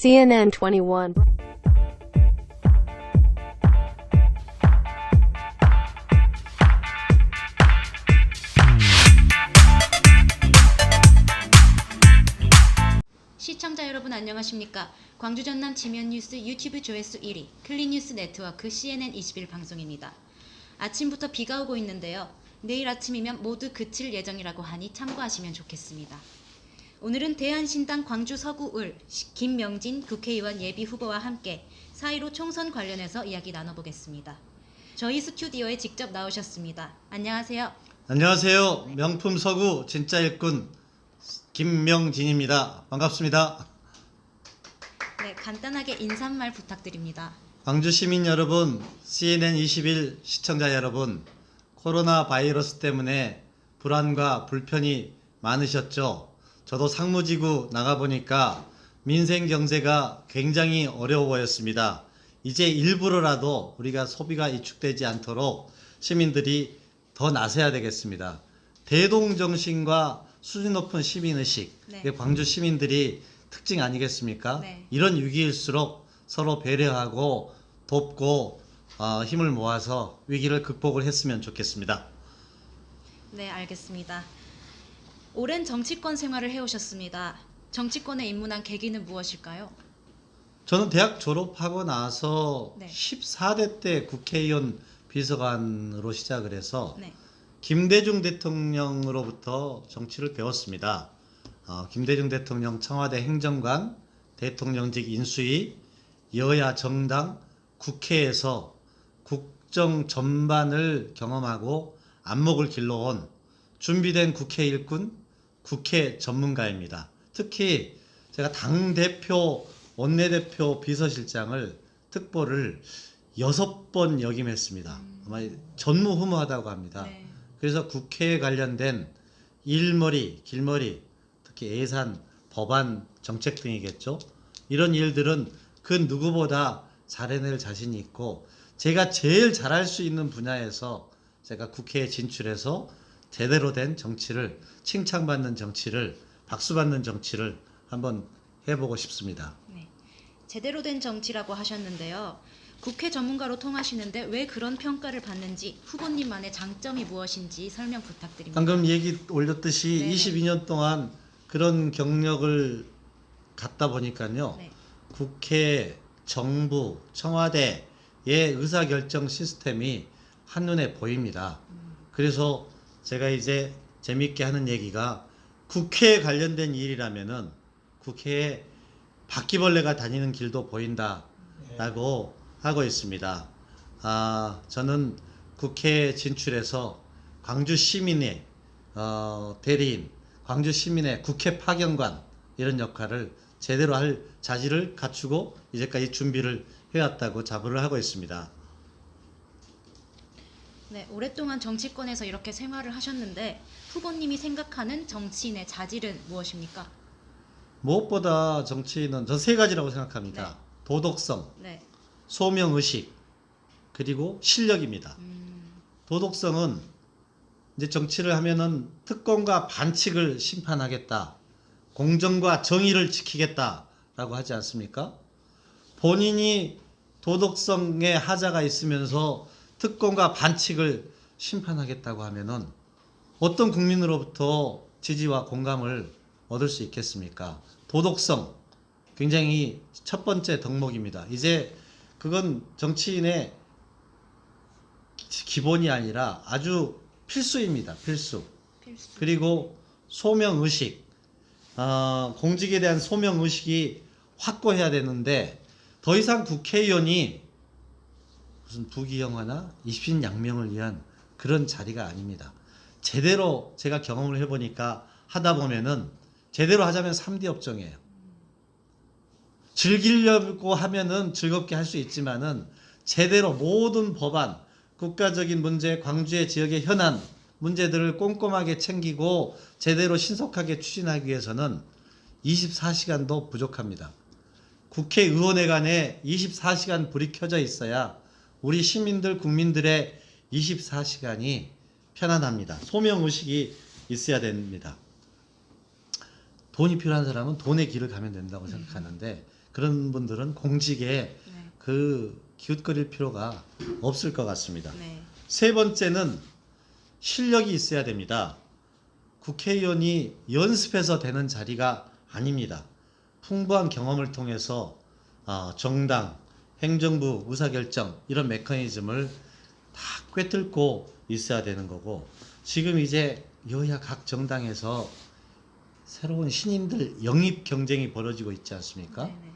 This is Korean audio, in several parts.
CNN 21. 시청자 여러분 안녕하십니까? 광주 전남 지면 뉴스 유튜브 조회수 1위 클린뉴스 네트워크 CNN 21 방송입니다. 아침부터 비가 오고 있는데요. 내일 아침이면 모두 그칠 예정이라고 하니 참고하시면 좋겠습니다. 오늘은 대한신당 광주 서구을 김명진 국회의원 예비후보와 함께 4.15 총선 관련해서 이야기 나눠보겠습니다. 저희 스튜디오에 직접 나오셨습니다. 안녕하세요. 안녕하세요. 명품 서구 진짜 일꾼 김명진입니다. 반갑습니다. 네, 간단하게 인사말 부탁드립니다. 광주 시민 여러분, CNN 21 시청자 여러분, 코로나 바이러스 때문에 불안과 불편이 많으셨죠? 저도 상무지구 나가보니까 민생 경제가 굉장히 어려워 보였습니다. 이제 일부러라도 우리가 소비가 위축되지 않도록 시민들이 더 나서야 되겠습니다. 대동정신과 수준 높은 시민의식, 네. 이게 광주 시민들이 특징 아니겠습니까? 네. 이런 위기일수록 서로 배려하고 돕고 힘을 모아서 위기를 극복을 했으면 좋겠습니다. 네, 알겠습니다. 오랜 정치권 생활을 해오셨습니다. 정치권에 입문한 계기는 무엇일까요? 저는 대학 졸업하고 나서 네. 14대 때 국회의원 비서관으로 시작을 해서 네. 김대중 대통령으로부터 정치를 배웠습니다. 김대중 대통령 청와대 행정관, 대통령직 인수위, 여야 정당, 국회에서 국정 전반을 경험하고 안목을 길러온 준비된 국회 일꾼, 국회 전문가입니다. 특히 제가 당대표, 원내대표 비서실장을 특보를 6번 역임했습니다. 아마 전무후무하다고 합니다. 네. 그래서 국회에 관련된 일머리, 길머리, 특히 예산, 법안, 정책 등이겠죠. 이런 일들은 그 누구보다 잘해낼 자신이 있고 제가 제일 잘할 수 있는 분야에서 제가 국회에 진출해서 제대로 된 정치를, 칭찬받는 정치를, 박수받는 정치를 한번 해보고 싶습니다. 네. 제대로 된 정치라고 하셨는데요. 국회 전문가로 통하시는데 왜 그런 평가를 받는지 후보님만의 장점이 무엇인지 설명 부탁드립니다. 방금 얘기 올렸듯이 네네. 22년 동안 그런 경력을 갖다 보니까요. 네. 국회, 정부, 청와대의 의사결정 시스템이 한눈에 보입니다. 그래서 제가 이제 재밌게 하는 얘기가 국회에 관련된 일이라면은 국회에 바퀴벌레가 다니는 길도 보인다라고 하고 있습니다. 저는 국회에 진출해서 광주 시민의 대리인, 광주 시민의 국회 파견관 이런 역할을 제대로 할 자질을 갖추고 이제까지 준비를 해왔다고 자부를 하고 있습니다. 네, 오랫동안 정치권에서 이렇게 생활을 하셨는데 후보님이 생각하는 정치인의 자질은 무엇입니까? 무엇보다 정치인은 저 세 가지라고 생각합니다. 네. 도덕성, 네. 소명의식, 그리고 실력입니다. 도덕성은 이제 정치를 하면은 특권과 반칙을 심판하겠다, 공정과 정의를 지키겠다라고 하지 않습니까? 본인이 도덕성에 하자가 있으면서 특권과 반칙을 심판하겠다고 하면은 어떤 국민으로부터 지지와 공감을 얻을 수 있겠습니까? 도덕성 굉장히 첫 번째 덕목입니다. 이제 그건 정치인의 기본이 아니라 아주 필수입니다. 필수. 그리고 소명의식, 공직에 대한 소명의식이 확고해야 되는데 더 이상 국회의원이 무슨 부귀영화나 입신양명을 위한 그런 자리가 아닙니다. 제대로 제가 경험을 해보니까 하다 보면은 제대로 하자면 3D 업종이에요. 즐기려고 하면은 즐겁게 할 수 있지만은 제대로 모든 법안, 국가적인 문제, 광주의 지역의 현안 문제들을 꼼꼼하게 챙기고 제대로 신속하게 추진하기 위해서는 24시간도 부족합니다. 국회의원회관에 24시간 불이 켜져 있어야 우리 시민들, 국민들의 24시간이 편안합니다. 소명의식이 있어야 됩니다. 돈이 필요한 사람은 돈의 길을 가면 된다고 생각하는데 그런 분들은 공직에 네. 그 기웃거릴 필요가 없을 것 같습니다. 네. 세 번째는 실력이 있어야 됩니다. 국회의원이 연습해서 되는 자리가 아닙니다. 풍부한 경험을 통해서 정당, 행정부, 의사결정 이런 메커니즘을 다 꿰뚫고 있어야 되는 거고, 지금 이제 여야 각 정당에서 새로운 신인들 영입 경쟁이 벌어지고 있지 않습니까? 네. 네.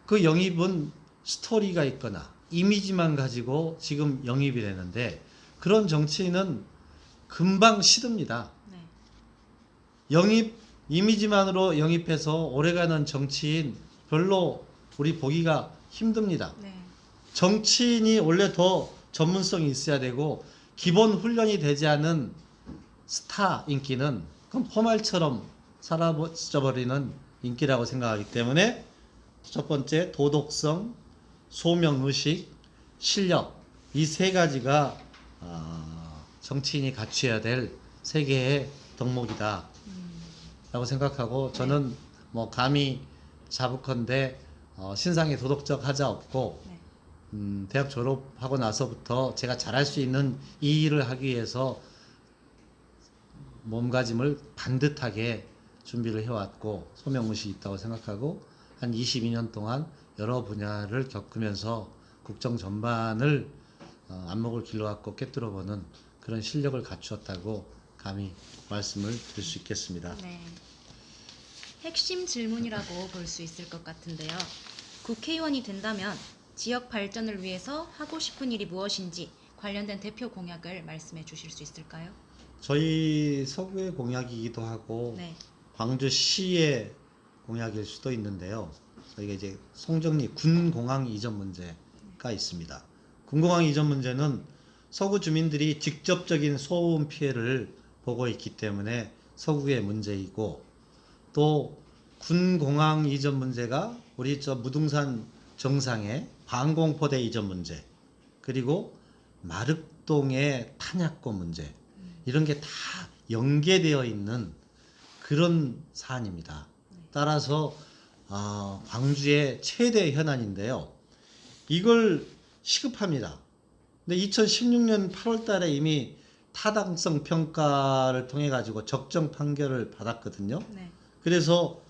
그 영입은 스토리가 있거나 이미지만 가지고 지금 영입이 되는데, 그런 정치인은 금방 시듭니다. 네. 영입 이미지만으로 영입해서 오래가는 정치인 별로 우리 보기가 힘듭니다. 네. 정치인이 원래 더 전문성이 있어야 되고, 기본 훈련이 되지 않은 스타 인기는 그럼 포말처럼 사라져버리는 인기라고 생각하기 때문에, 첫 번째 도덕성, 소명의식, 실력, 이 세 가지가 정치인이 갖춰야 될 세 개의 덕목이다 라고 생각하고, 저는 뭐 감히 자부컨대 신상에 도덕적 하자 없고, 네. 대학 졸업하고 나서부터 제가 잘할 수 있는 이 일을 하기 위해서 몸가짐을 반듯하게 준비를 해왔고, 소명의식이 있다고 생각하고, 한 22년 동안 여러 분야를 겪으면서 국정 전반을 안목을 길러갖고 꿰뚫어보는 그런 실력을 갖추었다고 감히 말씀을 드릴 수 있겠습니다. 네. 핵심 질문이라고 볼 수 있을 것 같은데요. 국회의원이 된다면 지역 발전을 위해서 하고 싶은 일이 무엇인지 관련된 대표 공약을 말씀해 주실 수 있을까요? 저희 서구의 공약이기도 하고 네. 광주시의 공약일 수도 있는데요. 저희가 이제 송정리 군공항 이전 문제가 있습니다. 군공항 이전 문제는 서구 주민들이 직접적인 소음 피해를 보고 있기 때문에 서구의 문제이고, 또 군공항 이전 문제가 우리 저 무등산 정상의 방공포대 이전 문제, 그리고 마륵동의 탄약고 문제, 이런 게 다 연계되어 있는 그런 사안입니다. 따라서 광주의 최대 현안인데요. 이걸 시급합니다. 근데 2016년 8월 달에 이미 타당성 평가를 통해 가지고 적정 판결을 받았거든요. 네. 그래서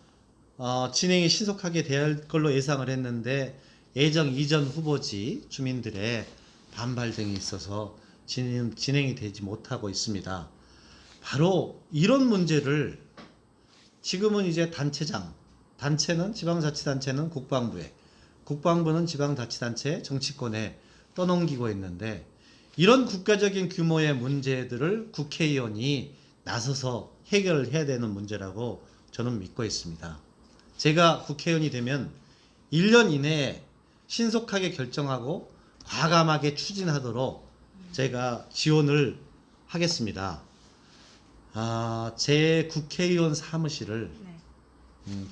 진행이 신속하게 될 걸로 예상을 했는데, 예정 이전 후보지 주민들의 반발 등이 있어서 진행이 되지 못하고 있습니다. 바로 이런 문제를 지금은 이제 단체는 지방자치단체는 국방부에, 국방부는 지방자치단체 정치권에 떠넘기고 있는데, 이런 국가적인 규모의 문제들을 국회의원이 나서서 해결해야 되는 문제라고 저는 믿고 있습니다. 제가 국회의원이 되면 1년 이내에 신속하게 결정하고 과감하게 추진하도록 제가 지원을 하겠습니다. 제 국회의원 사무실을 네.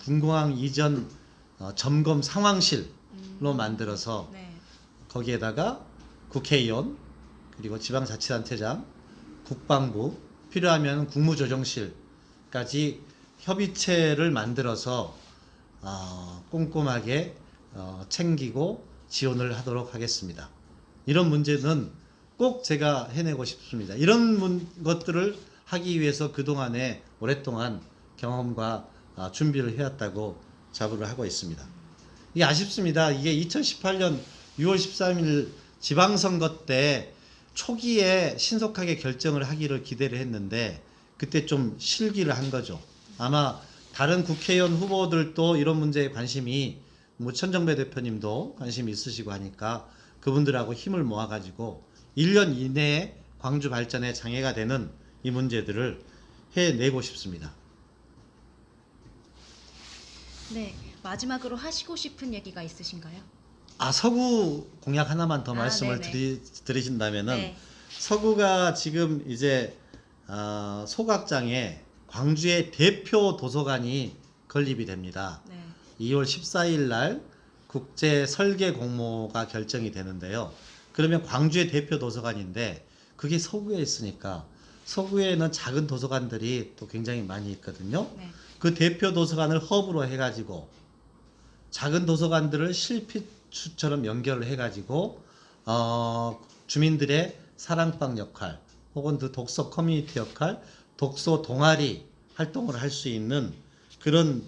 군공항 이전 점검 상황실로 만들어서 네. 거기에다가 국회의원, 그리고 지방자치단체장, 국방부, 필요하면 국무조정실까지 협의체를 만들어서 꼼꼼하게 챙기고 지원을 하도록 하겠습니다. 이런 문제는 꼭 제가 해내고 싶습니다. 이런 것들을 하기 위해서 그동안에 오랫동안 경험과 준비를 해왔다고 자부를 하고 있습니다. 이게 아쉽습니다. 이게 2018년 6월 13일 지방선거 때 초기에 신속하게 결정을 하기를 기대를 했는데, 그때 좀 실기를 한 거죠. 아마 다른 국회의원 후보들도 이런 문제에 관심이, 천정배 대표님도 관심이 있으시고 하니까 그분들하고 힘을 모아가지고 1년 이내에 광주 발전에 장애가 되는 이 문제들을 해내고 싶습니다. 네. 마지막으로 하시고 싶은 얘기가 있으신가요? 서구 공약 하나만 더 말씀을 네네. 드리신다면은, 네. 서구가 지금 이제 소각장에 광주의 대표 도서관이 건립이 됩니다. 네. 2월 14일 날 국제 설계 공모가 결정이 되는데요. 그러면 광주의 대표 도서관인데, 그게 서구에 있으니까 서구에는 작은 도서관들이 또 굉장히 많이 있거든요. 네. 그 대표 도서관을 허브로 해가지고 작은 도서관들을 실피추처럼 연결을 해가지고 주민들의 사랑방 역할 혹은 그 독서 커뮤니티 역할, 독서 동아리 활동을 할 수 있는 그런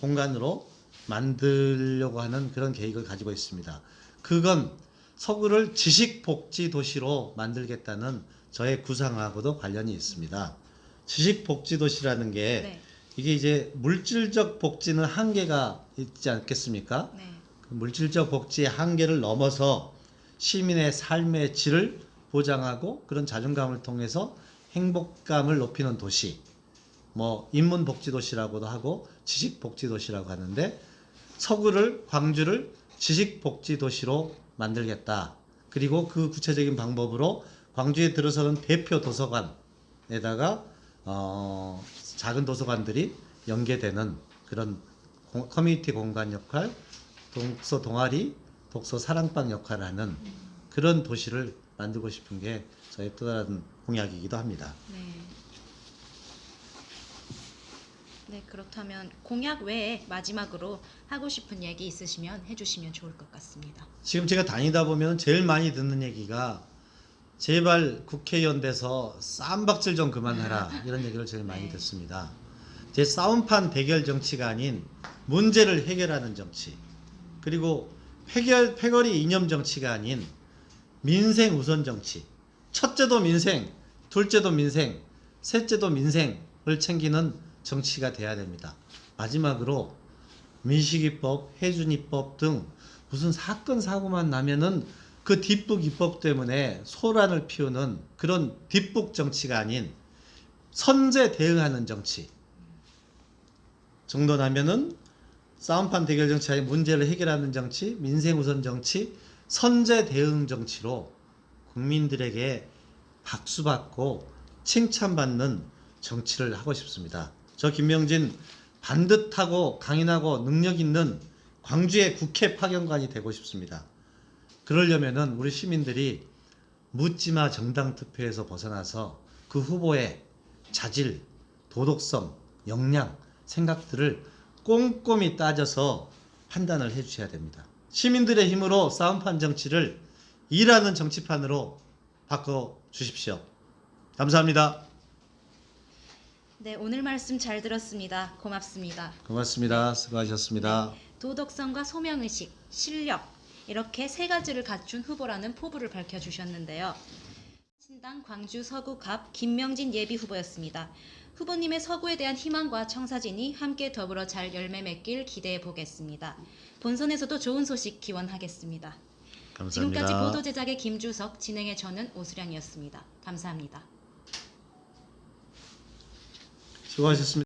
공간으로 만들려고 하는 그런 계획을 가지고 있습니다. 그건 서구를 지식복지도시로 만들겠다는 저의 구상하고도 관련이 있습니다. 지식복지도시라는 게 네. 이게 이제 물질적 복지는 한계가 있지 않겠습니까? 네. 그 물질적 복지의 한계를 넘어서 시민의 삶의 질을 보장하고 그런 자존감을 통해서 행복감을 높이는 도시, 뭐 인문복지도시라고도 하고 지식복지도시라고 하는데 서구를 광주를 지식복지도시로 만들겠다. 그리고 그 구체적인 방법으로 광주에 들어서는 대표 도서관에다가 작은 도서관들이 연계되는 그런 커뮤니티 공간 역할, 독서 동아리, 독서 사랑방 역할을 하는 그런 도시를 만들고 싶은 게 저의 또 다른 공약이기도 합니다. 네. 네, 그렇다면 공약 외에 마지막으로 하고 싶은 얘기 있으시면 해주시면 좋을 것 같습니다. 지금 제가 다니다 보면 제일 많이 듣는 얘기가 제발 국회의원 돼서 쌈박질 좀 그만하라 이런 얘기를 제일 많이 네. 듣습니다. 제 싸움판 대결 정치가 아닌 문제를 해결하는 정치, 그리고 패거리 이념 정치가 아닌 민생 우선 정치, 첫째도 민생, 둘째도 민생, 셋째도 민생을 챙기는 정치가 돼야 됩니다. 마지막으로 민식이법, 해준이법 등 무슨 사건 사고만 나면은 그 뒷북 입법 때문에 소란을 피우는 그런 뒷북 정치가 아닌 선제 대응하는 정치 정도 나면은 싸움판 대결 정치 아닌 문제를 해결하는 정치, 민생 우선 정치, 선제 대응 정치로 국민들에게 박수받고 칭찬받는 정치를 하고 싶습니다. 저 김명진 반듯하고 강인하고 능력 있는 광주의 국회 파견관이 되고 싶습니다. 그러려면은 우리 시민들이 묻지마 정당 투표에서 벗어나서 그 후보의 자질, 도덕성, 역량, 생각들을 꼼꼼히 따져서 판단을 해주셔야 됩니다. 시민들의 힘으로 싸움판 정치를 일하는 정치판으로 바꿔주십시오. 감사합니다. 네, 오늘 말씀 잘 들었습니다. 고맙습니다. 고맙습니다. 수고하셨습니다. 도덕성과 소명의식, 실력 이렇게 세 가지를 갖춘 후보라는 포부를 밝혀주셨는데요. 신당 광주 서구갑 김명진 예비 후보였습니다. 후보님의 서구에 대한 희망과 청사진이 함께 더불어 잘 열매 맺길 기대해 보겠습니다. 본선에서도 좋은 소식 기원하겠습니다. 감사합니다. 지금까지 보도 제작의 김주석, 진행의 저는 오수량이었습니다. 감사합니다. 수고하셨습니다.